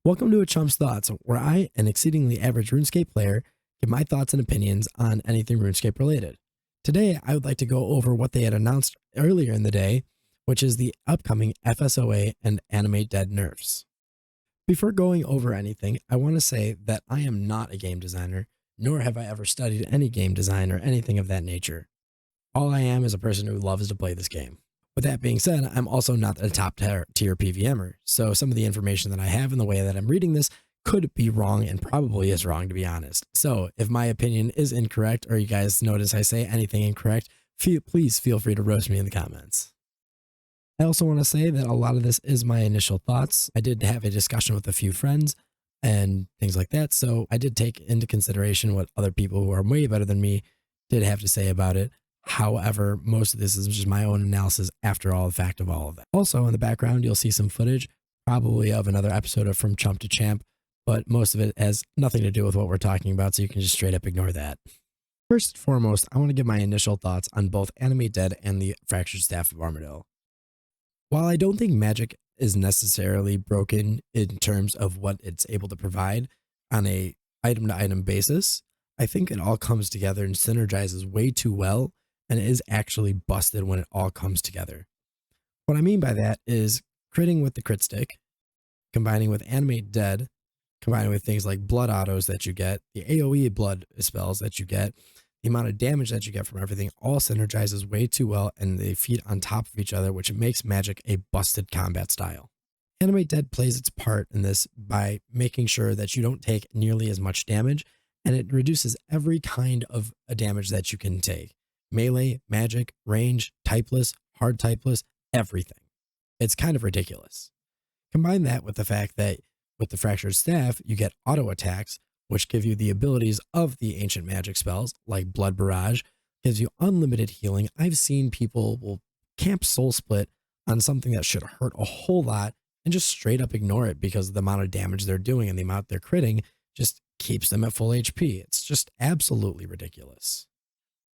Welcome to a Chumps Thoughts, where I, an exceedingly average RuneScape player, give my thoughts and opinions on anything RuneScape related. Today, I would like to go over what they had announced earlier in the day, which is the upcoming FSOA and Animate Dead nerfs. Before going over anything, I want to say that I am not a game designer, nor have I ever studied any game design or anything of that nature. All I am is a person who loves to play this game. With that being said, I'm also not a top tier PVMer, so some of the information that I have in the way that I'm reading this could be wrong and probably is wrong, to be honest. So if my opinion is incorrect or you guys notice I say anything incorrect, please feel free to roast me in the comments. I also want to say that a lot of this is my initial thoughts. I did have a discussion with a few friends and things like that, so I did take into consideration what other people who are way better than me did have to say about it. However, most of this is just my own analysis after all the fact of all of that. Also, in the background, you'll see some footage, probably of another episode of From Chump to Champ, but most of it has nothing to do with what we're talking about, so you can just straight up ignore that. First and foremost, I want to give my initial thoughts on both Animate Dead and the Fractured Staff of Armadyl. While I don't think magic is necessarily broken in terms of what it's able to provide on a item-to-item basis, I think it all comes together and synergizes way too well, and it is actually busted when it all comes together. What I mean by that is critting with the crit stick, combining with Animate Dead, combining with things like blood autos that you get, the AoE blood spells that you get, the amount of damage that you get from everything all synergizes way too well, and they feed on top of each other, which makes magic a busted combat style. Animate Dead plays its part in this by making sure that you don't take nearly as much damage, and it reduces every kind of damage that you can take. Melee, magic, range, typeless, hard typeless, everything. It's kind of ridiculous. Combine that with the fact that with the Fractured Staff, you get auto attacks, which give you the abilities of the ancient magic spells, like Blood Barrage, gives you unlimited healing. I've seen people will camp Soul Split on something that should hurt a whole lot and just straight up ignore it because of the amount of damage they're doing and the amount they're critting just keeps them at full HP. It's just absolutely ridiculous.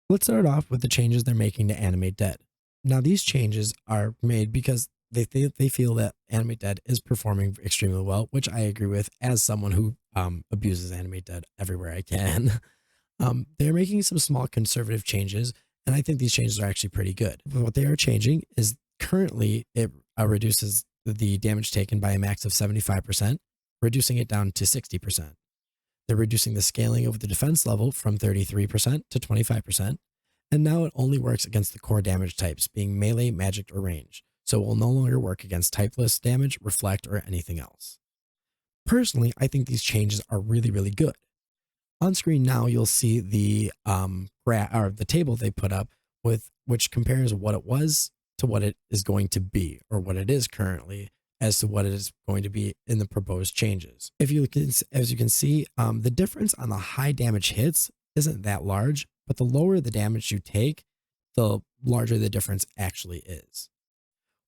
Let's start off with the changes they're making to Animate Dead. Now, these changes are made because they feel that Animate Dead is performing extremely well, which I agree with as someone who abuses Animate Dead everywhere I can. They're making some small conservative changes, and I think these changes are actually pretty good. But what they are changing is currently it reduces the damage taken by a max of 75%, reducing it down to 60%. They're reducing the scaling of the defense level from 33% to 25%, and now it only works against the core damage types, being melee, magic, or range, so it will no longer work against typeless damage, reflect, or anything else. Personally, I think these changes are really, really good. On screen now, you'll see the the table they put up with which compares what it was to what it is going to be, or what it is currently, as to what it is going to be in the proposed changes. As you can see, the difference on the high damage hits isn't that large, but the lower the damage you take, the larger the difference actually is.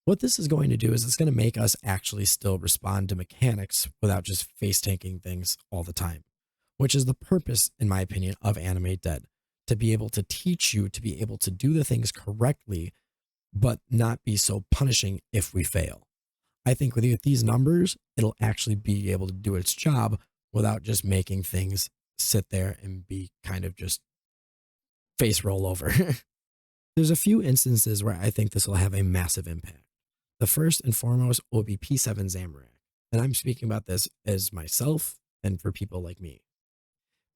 What this is going to do is it's going to make us actually still respond to mechanics without just face tanking things all the time, which is the purpose, in my opinion, of Animate Dead, to be able to teach you to be able to do the things correctly, but not be so punishing if we fail. I think with these numbers, it'll actually be able to do its job without just making things sit there and be kind of just face roll over. There's a few instances where I think this will have a massive impact. The first and foremost will be P7 Zamorak, and I'm speaking about this as myself and for people like me.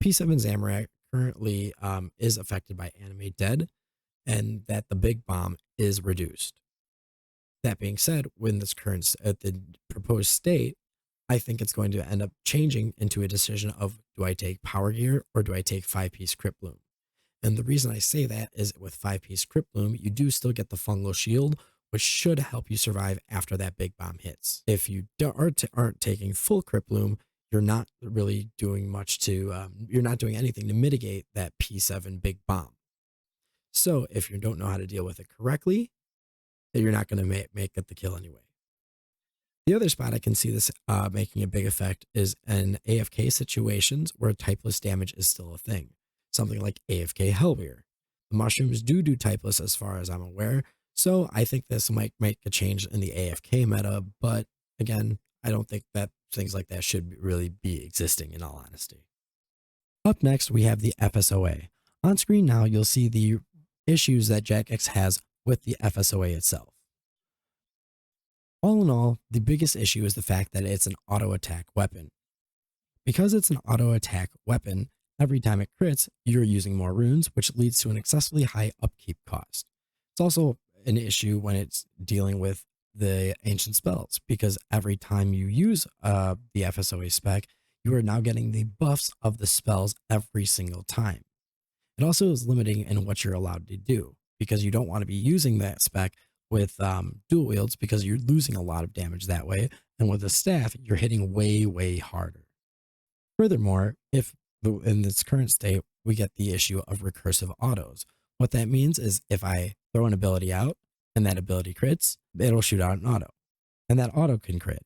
P7 Zamorak currently is affected by Animate Dead, and that the big bomb is reduced. That being said, when this current at the proposed state, I think it's going to end up changing into a decision of, do I take Power Gear or do I take 5-piece Crypt Bloom? And the reason I say that is with 5-piece Crypt Bloom, you do still get the fungal shield, which should help you survive after that big bomb hits. If you aren't taking full Crypt Bloom, you're not really doing much to, you're not doing anything to mitigate that P7 big bomb. So if you don't know how to deal with it correctly, you're not going to make it the kill anyway. The other spot I can see this making a big effect is in AFK situations where typeless damage is still a thing. Something like AFK Hellweir. The mushrooms do typeless as far as I'm aware, so I think this might make a change in the AFK meta, but again, I don't think that things like that should really be existing, in all honesty. Up next, we have the FSOA. On screen now, you'll see the issues that Jagex has with the FSOA itself. All in all, the biggest issue is the fact that it's an auto attack weapon. Because it's an auto attack weapon, every time it crits, you're using more runes, which leads to an excessively high upkeep cost. It's also an issue when it's dealing with the ancient spells, because every time you use the FSOA spec, you are now getting the buffs of the spells every single time. It also is limiting in what you're allowed to do, because you don't want to be using that spec with dual wields, because you're losing a lot of damage that way. And with a staff, you're hitting way, way harder. Furthermore, if in its current state, we get the issue of recursive autos. What that means is if I throw an ability out and that ability crits, it'll shoot out an auto. And that auto can crit,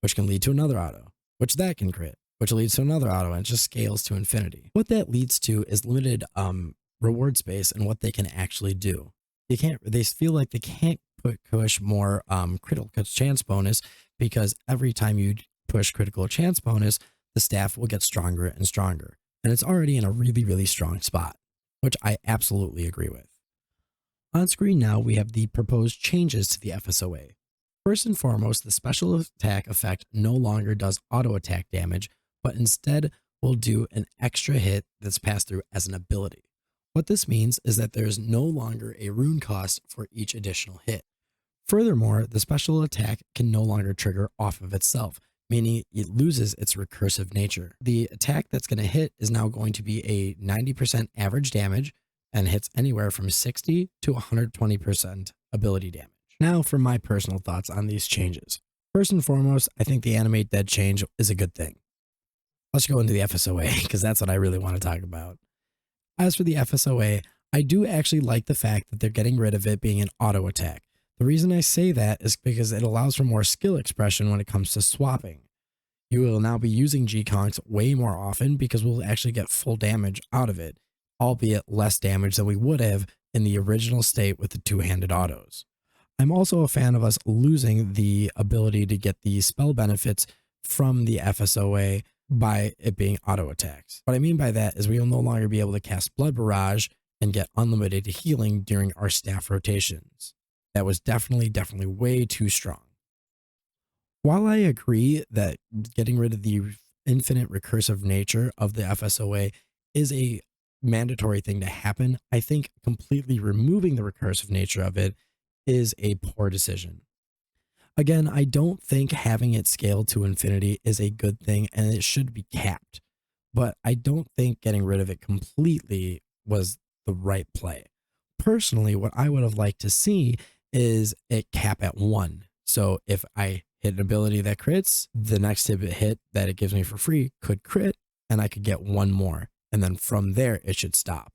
which can lead to another auto, which that can crit, which leads to another auto, and it just scales to infinity. What that leads to is limited reward space and what they can actually do. They feel like they can't push more critical chance bonus, because every time you push critical chance bonus, the staff will get stronger and stronger. And it's already in a really, really strong spot, which I absolutely agree with. On screen now, we have the proposed changes to the FSOA. First and foremost, the special attack effect no longer does auto attack damage, but instead will do an extra hit that's passed through as an ability. What this means is that there's no longer a rune cost for each additional hit. Furthermore, the special attack can no longer trigger off of itself, meaning it loses its recursive nature. The attack that's going to hit is now going to be a 90% average damage and hits anywhere from 60 to 120% ability damage. Now for my personal thoughts on these changes. First and foremost, I think the Animate Dead change is a good thing. Let's go into the FSOA, because that's what I really want to talk about. As for the FSOA, I do actually like the fact that they're getting rid of it being an auto attack. The reason I say that is because it allows for more skill expression when it comes to swapping. You will now be using G-Conks way more often, because we'll actually get full damage out of it, albeit less damage than we would have in the original state with the two-handed autos. I'm also a fan of us losing the ability to get the spell benefits from the FSOA by it being auto attacks. What I mean by that is we will no longer be able to cast Blood Barrage and get unlimited healing during our staff rotations. That was definitely way too strong. While I agree that getting rid of the infinite recursive nature of the FSOA is a mandatory thing to happen, I think completely removing the recursive nature of it is a poor decision. Again, I don't think having it scaled to infinity is a good thing, and it should be capped, but I don't think getting rid of it completely was the right play. Personally, what I would have liked to see is it cap at 1. So if I hit an ability that crits, the next hit that it gives me for free could crit, and I could get 1 more. And then from there, it should stop.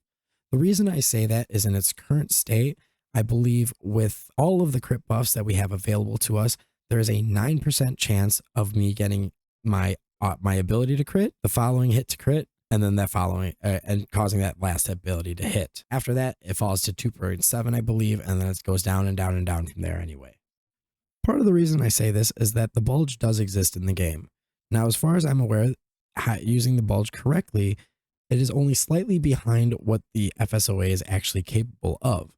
The reason I say that is in its current state, I believe with all of the crit buffs that we have available to us, there is a 9% chance of me getting my ability to crit, the following hit to crit, and then that following, and causing that last ability to hit. After that, it falls to 2.7, I believe, and then it goes down and down and down from there anyway. Part of the reason I say this is that the bulge does exist in the game. Now, as far as I'm aware, using the bulge correctly, it is only slightly behind what the FSOA is actually capable of.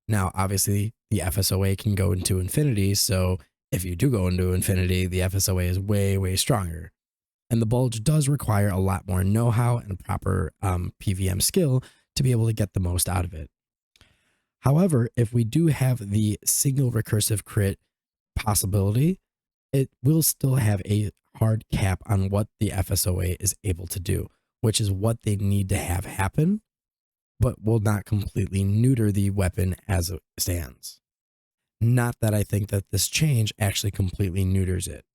Now, obviously, the FSOA can go into infinity, so if you do go into infinity, the FSOA is way stronger. And the bulge does require a lot more know-how and proper PVM skill to be able to get the most out of it. However, if we do have the single recursive crit possibility, it will still have a hard cap on what the FSOA is able to do, which is what they need to have happen, but will not completely neuter the weapon as it stands. Not that I think that this change actually completely neuters it.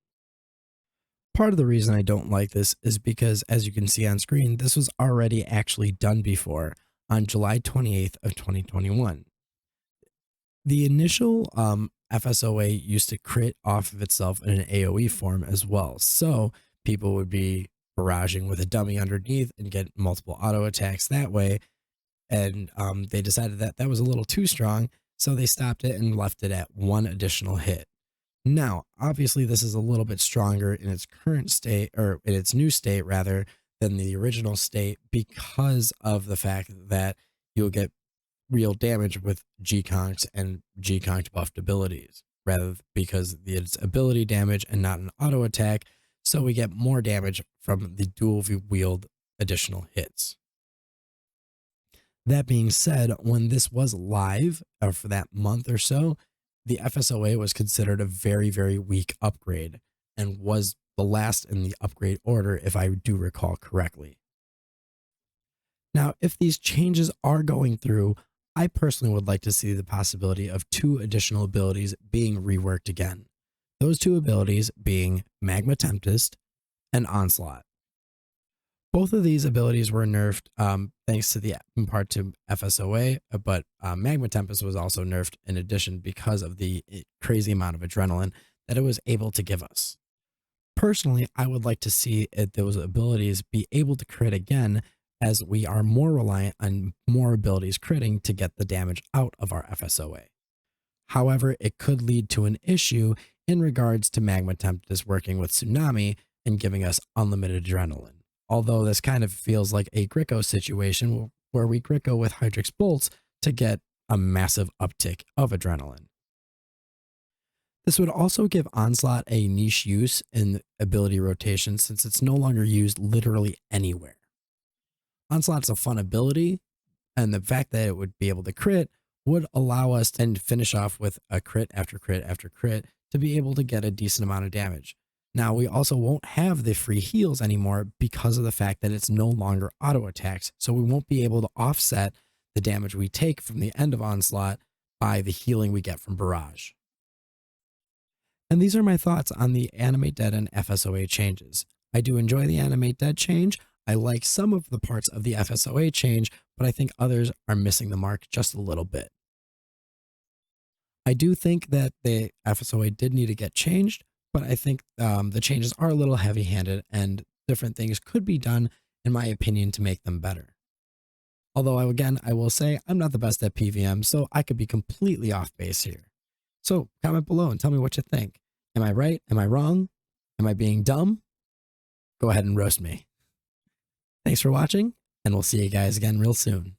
Part of the reason I don't like this is because, as you can see on screen, this was already actually done before on July 28th of 2021. The initial FSOA used to crit off of itself in an AoE form as well, so people would be barraging with a dummy underneath and get multiple auto attacks that way, and they decided that that was a little too strong, so they stopped it and left it at 1 additional hit. Now, obviously, this is a little bit stronger in its current state, or in its new state rather, than the original state because of the fact that you'll get real damage with G-Conks and G-Conked buffed abilities, rather because it's ability damage and not an auto attack, so we get more damage from the dual wield additional hits. That being said, when this was live for that month or so, the FSOA was considered a very, very weak upgrade and was the last in the upgrade order, if I do recall correctly. Now, if these changes are going through, I personally would like to see the possibility of 2 additional abilities being reworked again. Those 2 abilities being Magma Tempest and Onslaught. Both of these abilities were nerfed thanks to the in part to FSOA, but Magma Tempest was also nerfed in addition because of the crazy amount of adrenaline that it was able to give us. Personally, I would like to see those abilities be able to crit again, as we are more reliant on more abilities critting to get the damage out of our FSOA. However, it could lead to an issue in regards to Magma Tempest working with Tsunami and giving us unlimited adrenaline. Although this kind of feels like a Gricko situation where we Gricko with Hydrix Bolts to get a massive uptick of adrenaline. This would also give Onslaught a niche use in ability rotation since it's no longer used literally anywhere. Onslaught's a fun ability, and the fact that it would be able to crit would allow us to finish off with a crit after crit after crit to be able to get a decent amount of damage. Now, we also won't have the free heals anymore because of the fact that it's no longer auto attacks, so we won't be able to offset the damage we take from the end of Onslaught by the healing we get from Barrage. And these are my thoughts on the Animate Dead and FSOA changes. I do enjoy the Animate Dead change. I like some of the parts of the FSOA change, but I think others are missing the mark just a little bit. I do think that the FSOA did need to get changed, but I think the changes are a little heavy-handed and different things could be done, in my opinion, to make them better. Although, I will say I'm not the best at PVM, so I could be completely off base here. So comment below and tell me what you think. Am I right? Am I wrong? Am I being dumb? Go ahead and roast me. Thanks for watching, and we'll see you guys again real soon.